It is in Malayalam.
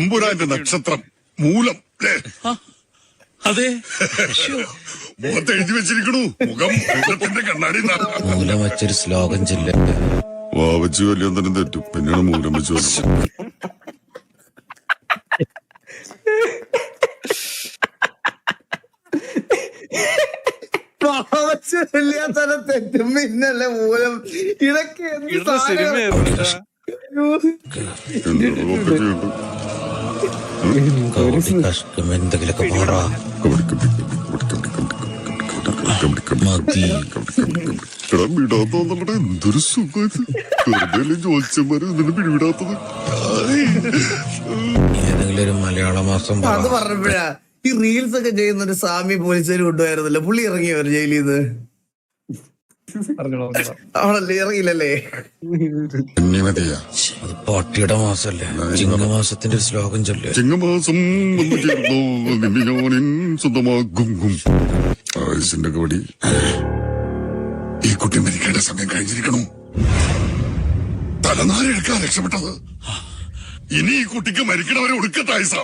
തമ്പുരാന്റെ നക്ഷത്രം മൂലം അതെ മുഖത്ത് എഴുതി വെച്ചിരിക്കണു മുഖം മൂലത്തിന്റെ കണ്ണാടി മൂലം വച്ചൊരു ശ്ലോകം ചൊല്ല വാവച്ചു വലിയ തന്നെ തെറ്റും പിന്നെയാണ് മൂലം വെച്ച് തെറ്റും പിന്നല്ലേ മൂലം ഇതൊക്കെ കഷ്ടം എന്തെങ്കിലൊക്കെ പോറാ മതി വിടാത്ത എന്തൊരു സുഖം ജോത്സ്യന്മാര് ഇതിന് പിടിവിടാത്തത്. ഏതെങ്കിലും ഒരു മലയാള മാസം അത് പറഞ്ഞപ്പോഴാ ഈ റീൽസ് ഒക്കെ ചെയ്യുന്ന ഒരു സ്വാമി പോലീസുകാർ കൊണ്ടുപോയിരുന്നല്ലോ. പുള്ളി ഇറങ്ങിയവർ ജയിലിൽ നിന്ന് അവളല്ലേ ഇറങ്ങിയില്ലല്ലേ? അത് പാട്ടിയുടെ മാസല്ലേ, ചിങ്ങമാസത്തിന്റെ ഒരു ശ്ലോകം ചൊല്ലേ. ചിങ്ങമാസം വന്നു ചേർന്നോ നിന്നെ ഞാനിൻ സ്വന്തമാകും. ആയുസിന്റെ കവടി ഈ കുട്ടി മരിക്കേണ്ട സമയം കഴിഞ്ഞിരിക്കണു. തലനാരെടുക്കാൻ രക്ഷപ്പെട്ടത്. ഇനി ഈ കുട്ടിക്ക് മരിക്കണവരെ ഒടുക്കത്തായുസ.